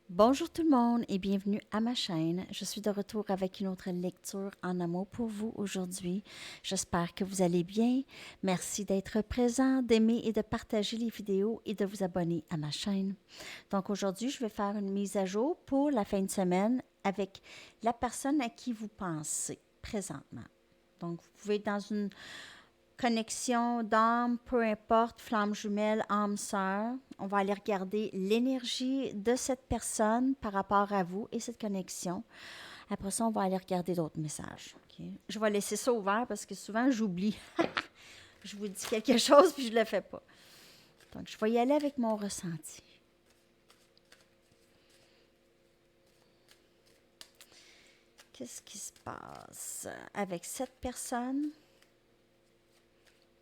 Bonjour tout le monde et bienvenue à ma chaîne. Je suis de retour avec une autre lecture en amour pour vous aujourd'hui. J'espère que vous allez bien. Merci d'être présent, d'aimer et de partager les vidéos et de vous abonner à ma chaîne. Donc aujourd'hui, je vais faire une mise à jour pour la fin de semaine avec la personne à qui vous pensez présentement. Donc vous pouvez être dans une connexion d'âme, peu importe, flamme jumelle, âme sœur. On va aller regarder l'énergie de cette personne par rapport à vous et cette connexion. Après ça, on va aller regarder d'autres messages. Okay? Je vais laisser ça ouvert parce que souvent, j'oublie. Je vous dis quelque chose puis je ne le fais pas. Donc, je vais y aller avec mon ressenti. Qu'est-ce qui se passe avec cette personne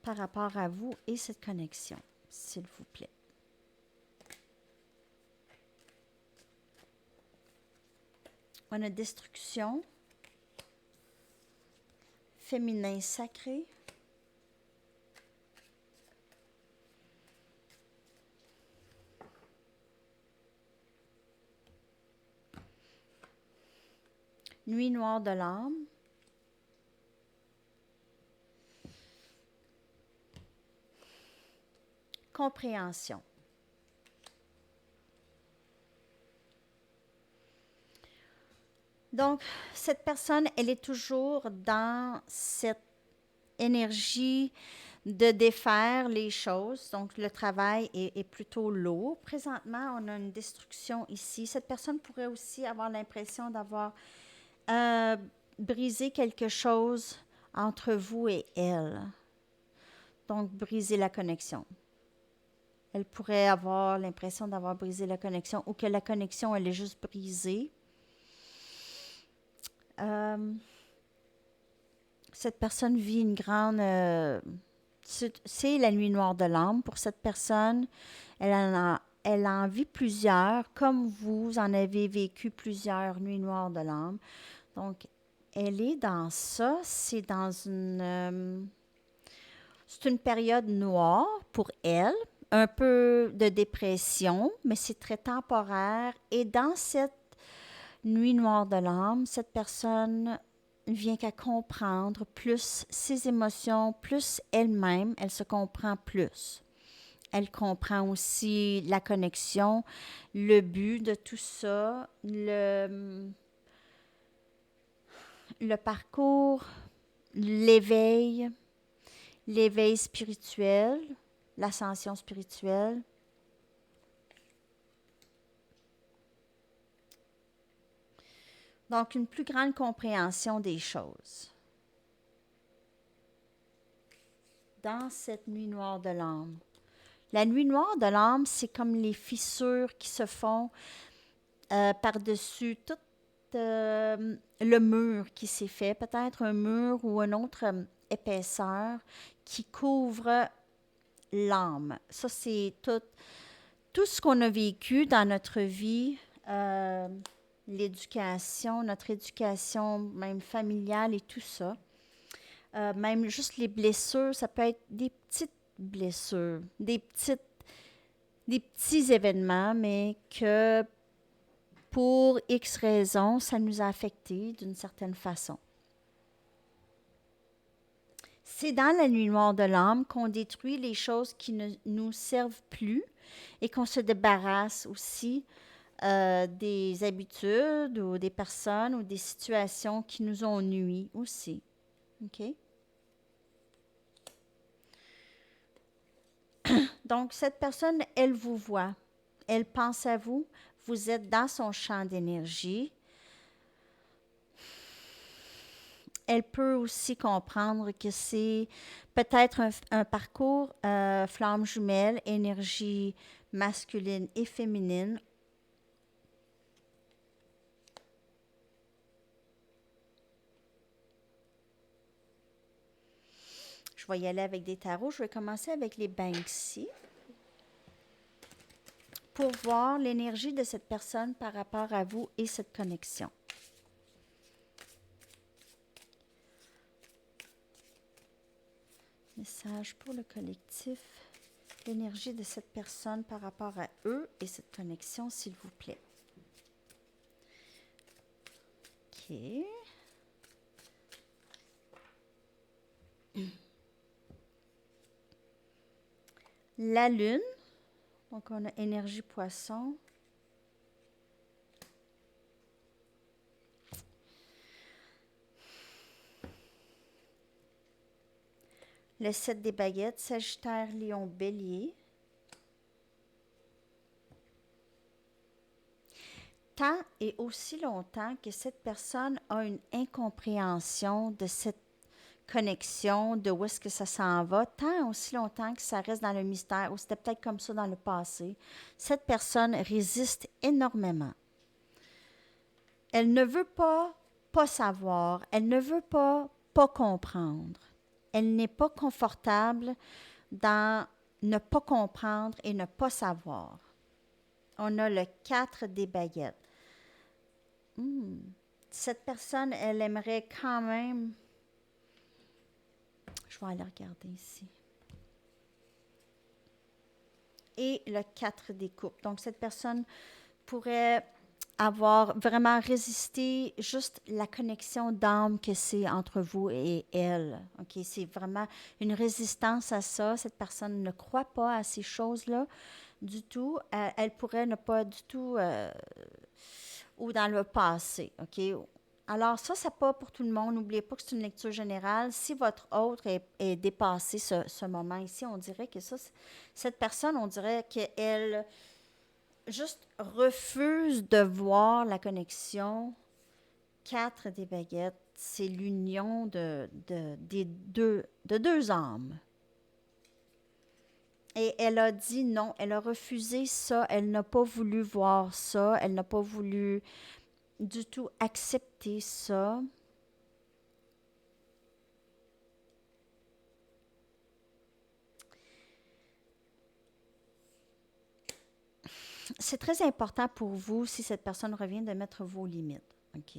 par rapport à vous et cette connexion, s'il vous plaît? On a destruction, féminin sacré, nuit noire de l'âme, compréhension. Donc, cette personne, elle est toujours dans cette énergie de défaire les choses. Donc, le travail est plutôt lourd. Présentement, on a une destruction ici. Cette personne pourrait aussi avoir l'impression d'avoir euh, brisé quelque chose entre vous et elle. Donc, briser la connexion. Elle pourrait avoir l'impression d'avoir brisé la connexion ou que la connexion, elle est juste brisée. Euh, cette personne vit une grande... c'est la nuit noire de l'âme. Pour cette personne, elle en vit plusieurs, comme vous en avez vécu plusieurs nuits noires de l'âme. Donc, elle est dans ça. C'est une période noire pour elle, un peu de dépression, mais c'est très temporaire. Et dans cette nuit noire de l'âme, cette personne vient qu'à comprendre plus ses émotions, plus elle-même, elle se comprend plus. Elle comprend aussi la connexion, le but de tout ça, le parcours, l'éveil, l'éveil spirituel, l'ascension spirituelle. Donc, une plus grande compréhension des choses. Dans cette nuit noire de l'âme. La nuit noire de l'âme, c'est comme les fissures qui se font par-dessus tout le mur qui s'est fait, peut-être un mur ou une autre épaisseur qui couvre l'âme. Ça, c'est tout ce qu'on a vécu dans notre vie, l'éducation, notre éducation même familiale et tout ça. Même juste les blessures, ça peut être des petites blessures, des petits événements, mais que pour X raisons, ça nous a affectés d'une certaine façon. C'est dans la nuit noire de l'âme qu'on détruit les choses qui ne nous servent plus et qu'on se débarrasse aussi des habitudes ou des personnes ou des situations qui nous ont nui aussi. OK? Donc, cette personne, elle vous voit. Elle pense à vous. Vous êtes dans son champ d'énergie. Elle peut aussi comprendre que c'est peut-être un parcours flamme jumelle, énergie masculine et féminine. Je vais y aller avec des tarots. Je vais commencer avec les Banksy pour voir l'énergie de cette personne par rapport à vous et cette connexion. Message pour le collectif. L'énergie de cette personne par rapport à eux et cette connexion, s'il vous plaît. OK. La lune. Donc, on a énergie poisson. Le 7 des baguettes, Sagittaire, Lion, Bélier. Tant et aussi longtemps que cette personne a une incompréhension de cette connexion, de où est-ce que ça s'en va, tant aussi longtemps que ça reste dans le mystère, ou c'était peut-être comme ça dans le passé, cette personne résiste énormément. Elle ne veut pas savoir, elle ne veut pas comprendre. Elle n'est pas confortable dans ne pas comprendre et ne pas savoir. On a le 4 des baguettes. Cette personne, elle aimerait quand même... Je vais aller regarder ici. Et le 4 des coupes. Donc, cette personne pourrait avoir vraiment résisté juste la connexion d'âme que c'est entre vous et elle. OK? C'est vraiment une résistance à ça. Cette personne ne croit pas à ces choses-là du tout. Elle pourrait ne pas du tout... ou dans le passé. OK? Alors, ça, c'est pas pour tout le monde. N'oubliez pas que c'est une lecture générale. Si votre autre est dépassé ce moment ici, on dirait que ça, cette personne, on dirait qu'elle juste refuse de voir la connexion. 4 des baguettes, c'est l'union de deux âmes. Et elle a dit non, elle a refusé ça, elle n'a pas voulu voir ça, elle n'a pas voulu du tout accepter ça. C'est très important pour vous, si cette personne revient, de mettre vos limites. OK?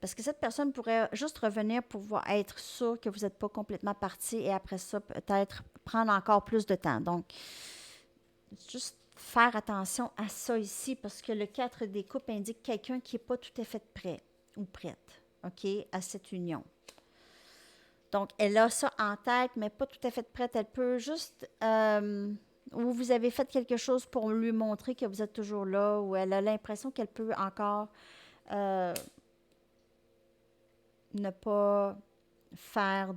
Parce que cette personne pourrait juste revenir pour être sûr que vous n'êtes pas complètement parti et après ça, peut-être prendre encore plus de temps. Donc, juste faire attention à ça ici parce que le 4 des coupes indique quelqu'un qui n'est pas tout à fait prêt ou prête, OK, à cette union. Donc, elle a ça en tête, mais pas tout à fait prête. Elle peut juste... ou vous avez fait quelque chose pour lui montrer que vous êtes toujours là, ou elle a l'impression qu'elle peut encore ne pas faire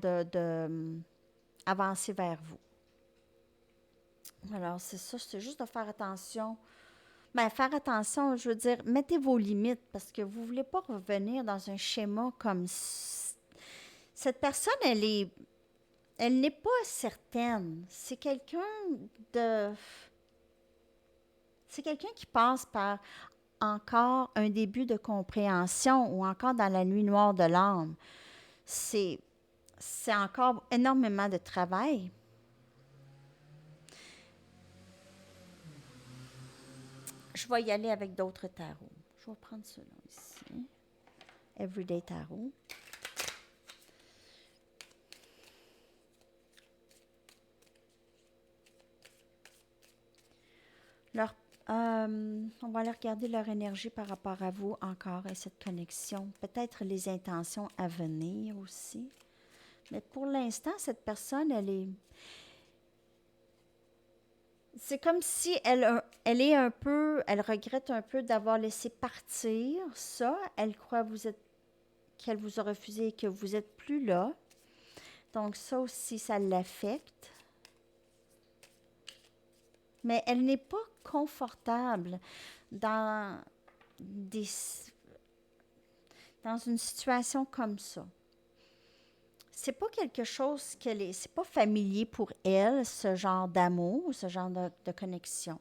avancer vers vous. Alors, c'est ça, c'est juste de faire attention. Bien, faire attention, je veux dire, mettez vos limites parce que vous ne voulez pas revenir dans un schéma comme... Cette personne, elle n'est pas certaine. C'est quelqu'un qui passe par encore un début de compréhension ou encore dans la nuit noire de l'âme. C'est encore énormément de travail. Je vais y aller avec d'autres tarots. Je vais prendre celui-là ici. Everyday Tarot. On va aller regarder leur énergie par rapport à vous encore et cette connexion. Peut-être les intentions à venir aussi. Mais pour l'instant, cette personne, c'est comme si elle regrette un peu d'avoir laissé partir ça. Elle croit qu'elle vous a refusé et que vous n'êtes plus là. Donc ça aussi, ça l'affecte. Mais elle n'est pas confortable dans une situation comme ça. C'est pas quelque chose c'est pas familier pour elle, ce genre d'amour, ce genre de connexion.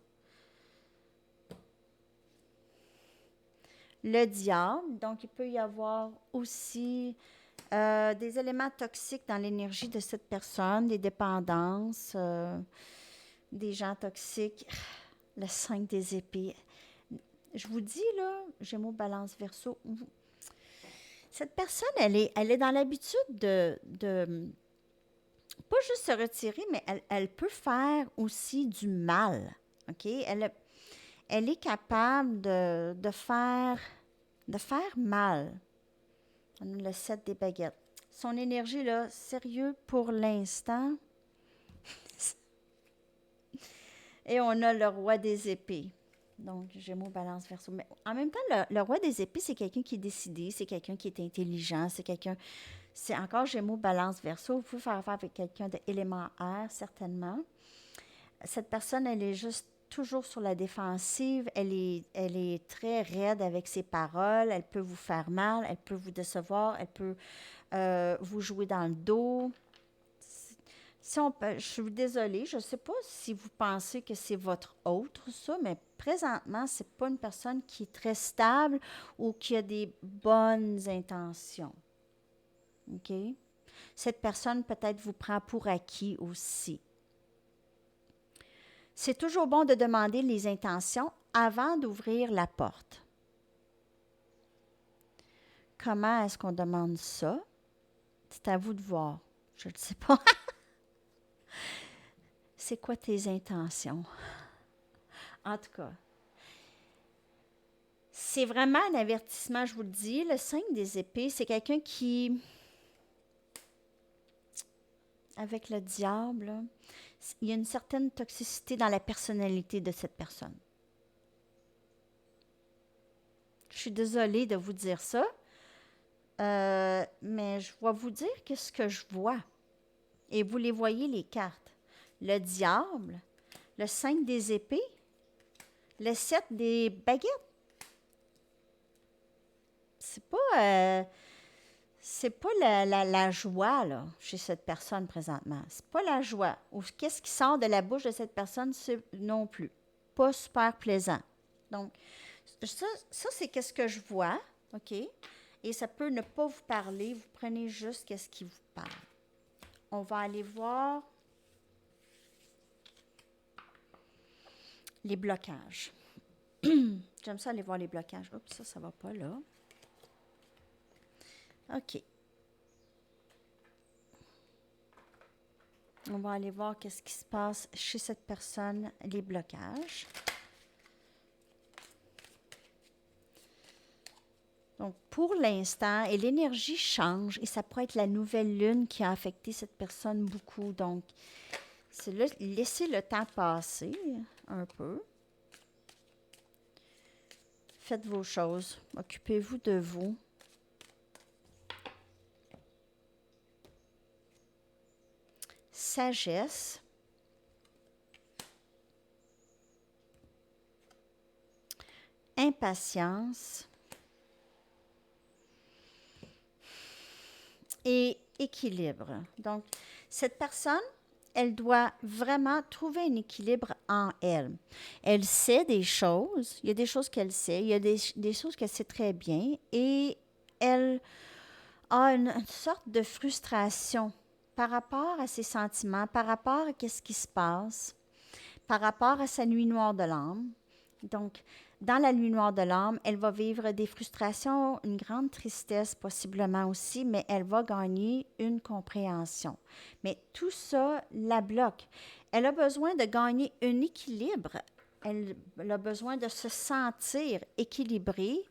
Le diable, donc il peut y avoir aussi des éléments toxiques dans l'énergie de cette personne, des dépendances, des gens toxiques. Le 5 des épées. Je vous dis, là, Gémeaux, Balance, Verseau, cette personne, elle est dans l'habitude de pas juste se retirer, mais elle peut faire aussi du mal. OK? Elle est capable de faire mal. On a le 7 des baguettes. Son énergie, là, sérieux pour l'instant. Et on a le roi des épées. Donc, Gémeaux, Balance, Verseau. Mais en même temps, le roi des épées, c'est quelqu'un qui est décidé, c'est quelqu'un qui est intelligent, c'est quelqu'un... C'est encore Gémeaux, Balance, Verseau. Vous pouvez faire affaire avec quelqu'un d'élément air, certainement. Cette personne, elle est juste toujours sur la défensive. Elle est très raide avec ses paroles. Elle peut vous faire mal, elle peut vous décevoir, elle peut vous jouer dans le dos. Je suis désolée, je ne sais pas si vous pensez que c'est votre autre, ça, mais présentement, ce n'est pas une personne qui est très stable ou qui a des bonnes intentions. OK? Cette personne peut-être vous prend pour acquis aussi. C'est toujours bon de demander les intentions avant d'ouvrir la porte. Comment est-ce qu'on demande ça? C'est à vous de voir. Je ne sais pas. C'est quoi tes intentions? En tout cas, c'est vraiment un avertissement, je vous le dis. Le 5 des épées, c'est quelqu'un qui, avec le diable, là, il y a une certaine toxicité dans la personnalité de cette personne. Je suis désolée de vous dire ça, mais je vais vous dire qu'est-ce que je vois. Et vous les voyez, les cartes. Le diable, le 5 des épées, le 7 des baguettes. C'est pas la joie là, chez cette personne présentement. C'est pas la joie. Ou qu'est-ce qui sort de la bouche de cette personne non plus. Pas super plaisant. Donc, ça c'est qu'est-ce que je vois, OK? Et ça peut ne pas vous parler. Vous prenez juste qu'est-ce qui vous parle. On va aller voir les blocages. J'aime ça aller voir les blocages. Oups, ça va pas là. OK. On va aller voir qu'est-ce qui se passe chez cette personne, les blocages. Donc, pour l'instant, et l'énergie change, et ça pourrait être la nouvelle lune qui a affecté cette personne beaucoup. Donc, c'est là, laissez le temps passer un peu. Faites vos choses. Occupez-vous de vous. Sagesse. Impatience. Et équilibre. Donc, cette personne, elle doit vraiment trouver un équilibre en elle. Elle sait des choses, il y a des choses qu'elle sait, il y a des choses qu'elle sait très bien, et elle a une sorte de frustration par rapport à ses sentiments, par rapport à ce qui se passe, par rapport à sa nuit noire de l'âme. Donc, dans la nuit noire de l'âme, elle va vivre des frustrations, une grande tristesse possiblement aussi, mais elle va gagner une compréhension. Mais tout ça la bloque. Elle a besoin de gagner un équilibre. Elle a besoin de se sentir équilibrée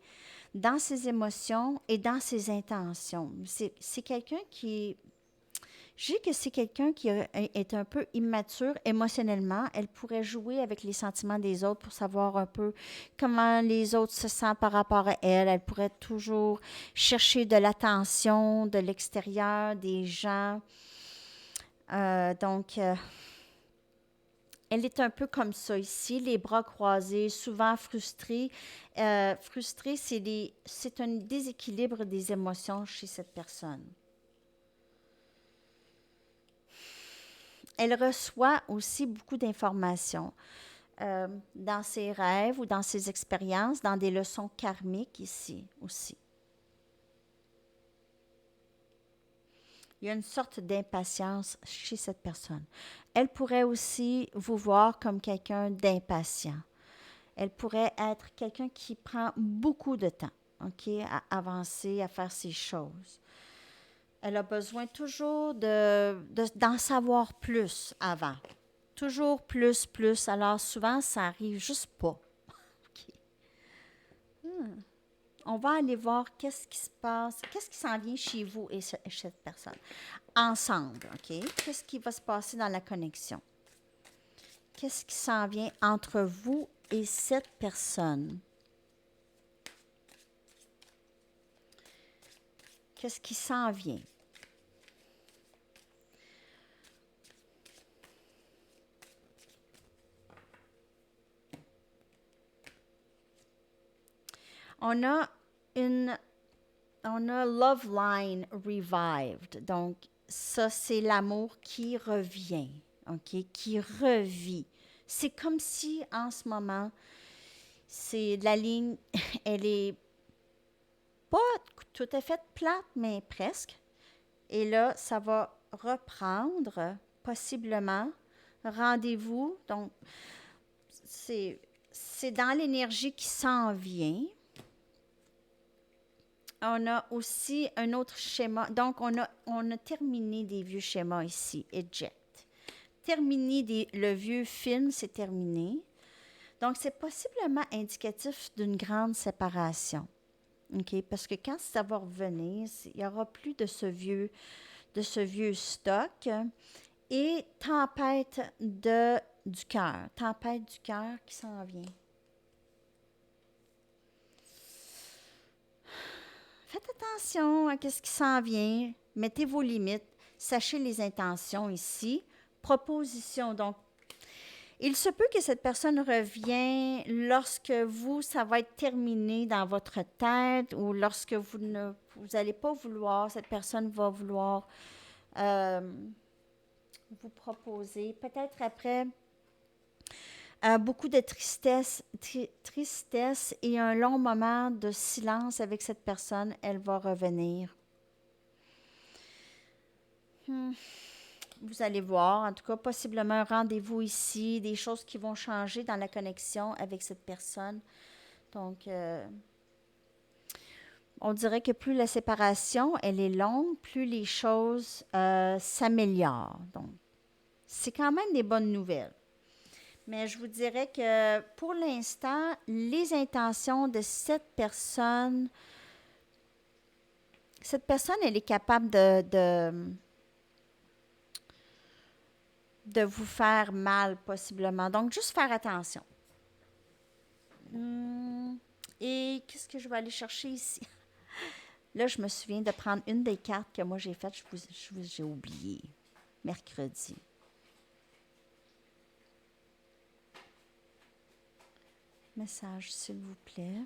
dans ses émotions et dans ses intentions. C'est quelqu'un qui... Je dis que c'est quelqu'un qui est un peu immature émotionnellement. Elle pourrait jouer avec les sentiments des autres pour savoir un peu comment les autres se sentent par rapport à elle. Elle pourrait toujours chercher de l'attention de l'extérieur, des gens. Donc, elle est un peu comme ça ici, les bras croisés, souvent frustrée. Frustrée, c'est un déséquilibre des émotions chez cette personne. Elle reçoit aussi beaucoup d'informations dans ses rêves ou dans ses expériences, dans des leçons karmiques ici aussi. Il y a une sorte d'impatience chez cette personne. Elle pourrait aussi vous voir comme quelqu'un d'impatient. Elle pourrait être quelqu'un qui prend beaucoup de temps, OK, à avancer, à faire ses choses. Elle a besoin toujours d'en savoir plus avant. Toujours plus, plus. Alors souvent, ça arrive juste pas. OK. On va aller voir qu'est-ce qui se passe, qu'est-ce qui s'en vient chez vous et cette personne. Ensemble, OK? Qu'est-ce qui va se passer dans la connexion? Qu'est-ce qui s'en vient entre vous et cette personne? Qu'est-ce qui s'en vient? On a Love Line Revived. Donc, ça, c'est l'amour qui revient, OK? Qui revit. C'est comme si, en ce moment, c'est la ligne, elle est pas tout à fait plate, mais presque. Et là, ça va reprendre, possiblement. Rendez-vous. Donc, c'est dans l'énergie qui s'en vient. On a aussi un autre schéma. Donc, on a terminé des vieux schémas ici. Eject. Le vieux film, c'est terminé. Donc, c'est possiblement indicatif d'une grande séparation. OK? Parce que quand ça va revenir, il n'y aura plus de ce vieux stock. Et tempête du cœur. Tempête du cœur qui s'en vient. Faites attention à ce qui s'en vient. Mettez vos limites. Sachez les intentions ici. Proposition. Donc, il se peut que cette personne revienne lorsque ça va être terminé dans votre tête ou lorsque vous n'allez pas vouloir, cette personne va vouloir vous proposer. Peut-être après beaucoup de tristesse et un long moment de silence avec cette personne, elle va revenir. Vous allez voir, en tout cas, possiblement un rendez-vous ici, des choses qui vont changer dans la connexion avec cette personne. Donc, on dirait que plus la séparation, elle est longue, plus les choses s'améliorent. Donc, c'est quand même des bonnes nouvelles. Mais je vous dirais que pour l'instant, les intentions de cette personne, elle est capable de vous faire mal, possiblement. Donc, juste faire attention. Et qu'est-ce que je vais aller chercher ici? Là, je me souviens de prendre une des cartes que moi j'ai faites. J'ai oublié. Mercredi. Message, s'il vous plaît.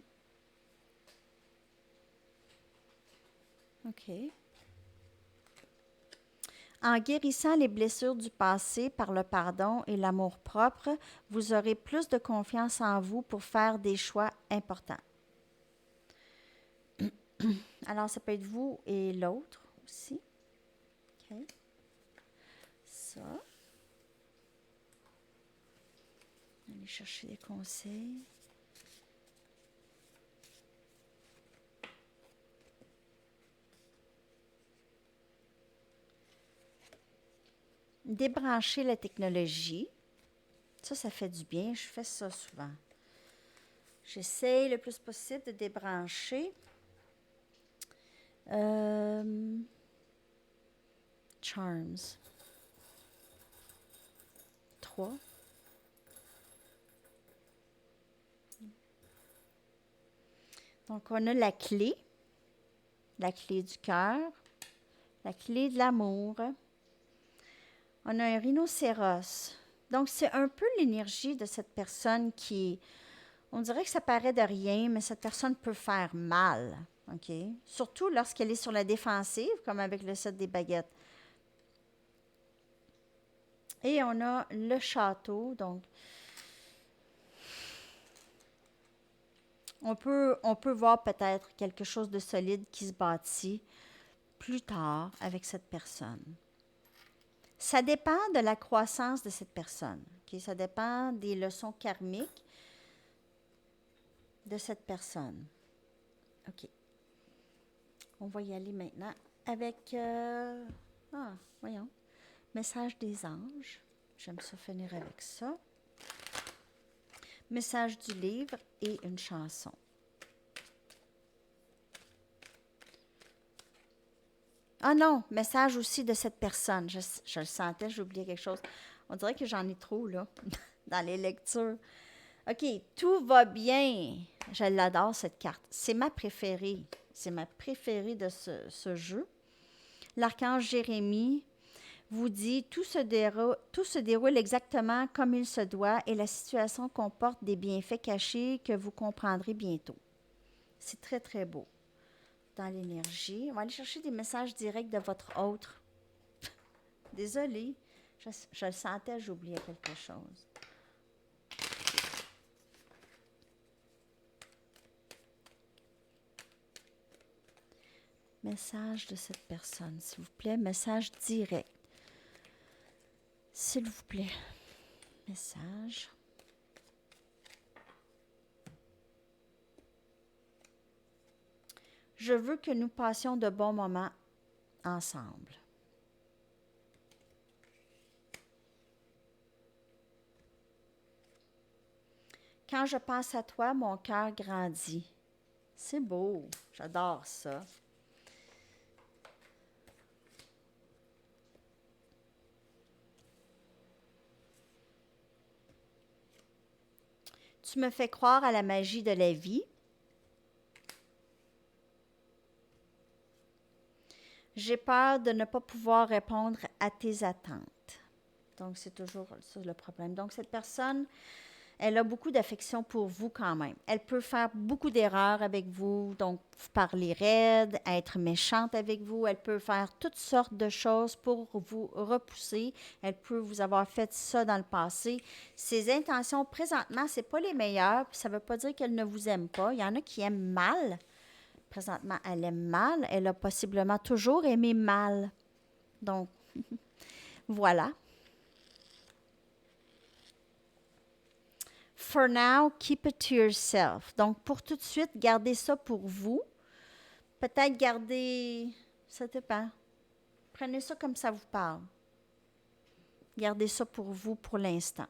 OK. En guérissant les blessures du passé par le pardon et l'amour-propre, vous aurez plus de confiance en vous pour faire des choix importants. Alors, ça peut être vous et l'autre aussi. OK. Ça. Allez chercher des conseils. Débrancher la technologie. Ça fait du bien. Je fais ça souvent. J'essaye le plus possible de débrancher. Charms. 3. Donc, on a la clé du cœur, la clé de l'amour. On a un rhinocéros. Donc, c'est un peu l'énergie de cette personne qui, on dirait que ça paraît de rien, mais cette personne peut faire mal. OK? Surtout lorsqu'elle est sur la défensive, comme avec le 7 des baguettes. Et on a le château. Donc, on peut voir peut-être quelque chose de solide qui se bâtit plus tard avec cette personne. Ça dépend de la croissance de cette personne. Okay? Ça dépend des leçons karmiques de cette personne. OK. On va y aller maintenant avec... voyons. Message des anges. J'aime ça finir avec ça. Message du livre et une chanson. Ah non, message aussi de cette personne. Je le sentais, j'ai oublié quelque chose. On dirait que j'en ai trop, là, dans les lectures. OK, tout va bien. Je l'adore, cette carte. C'est ma préférée. C'est ma préférée de ce jeu. L'archange Jérémie vous dit tout se déroule exactement comme il se doit et la situation comporte des bienfaits cachés que vous comprendrez bientôt. C'est très, très beau. Dans l'énergie, on va aller chercher des messages directs de votre autre. Désolée, je le sentais, j'oubliais quelque chose. Message de cette personne, s'il vous plaît. Message direct. S'il vous plaît. Message. Je veux que nous passions de bons moments ensemble. Quand je pense à toi, mon cœur grandit. C'est beau, j'adore ça. Tu me fais croire à la magie de la vie. J'ai peur de ne pas pouvoir répondre à tes attentes. Donc, c'est toujours ça le problème. Donc, cette personne, elle a beaucoup d'affection pour vous quand même. Elle peut faire beaucoup d'erreurs avec vous, donc vous parler raide, être méchante avec vous. Elle peut faire toutes sortes de choses pour vous repousser. Elle peut vous avoir fait ça dans le passé. Ses intentions, présentement, ce n'est pas les meilleures. Ça ne veut pas dire qu'elle ne vous aime pas. Il y en a qui aiment mal. Présentement, elle aime mal. Elle a possiblement toujours aimé mal. Donc, voilà. For now, keep it to yourself. Donc, pour tout de suite, gardez ça pour vous. Peut-être garder, ça dépend. Prenez ça comme ça vous parle. Gardez ça pour vous pour l'instant.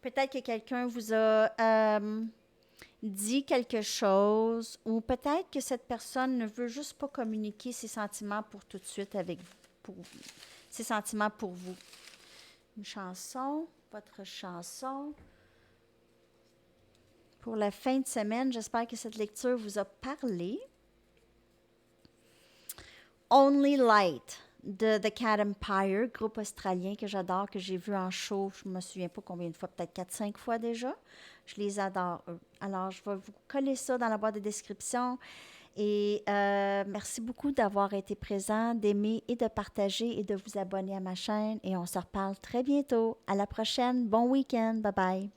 Peut-être que quelqu'un vous a dit quelque chose ou peut-être que cette personne ne veut juste pas communiquer ses sentiments pour tout de suite avec vous. Ses sentiments pour vous. Une chanson, votre chanson. Pour la fin de semaine, j'espère que cette lecture vous a parlé. Only Light de The Cat Empire, groupe australien que j'adore, que j'ai vu en show, je ne me souviens pas combien de fois, peut-être 4-5 fois déjà. Je les adore, eux. Alors, je vais vous coller ça dans la boîte de description. Et merci beaucoup d'avoir été présent, d'aimer et de partager et de vous abonner à ma chaîne. Et on se reparle très bientôt. À la prochaine. Bon week-end. Bye bye.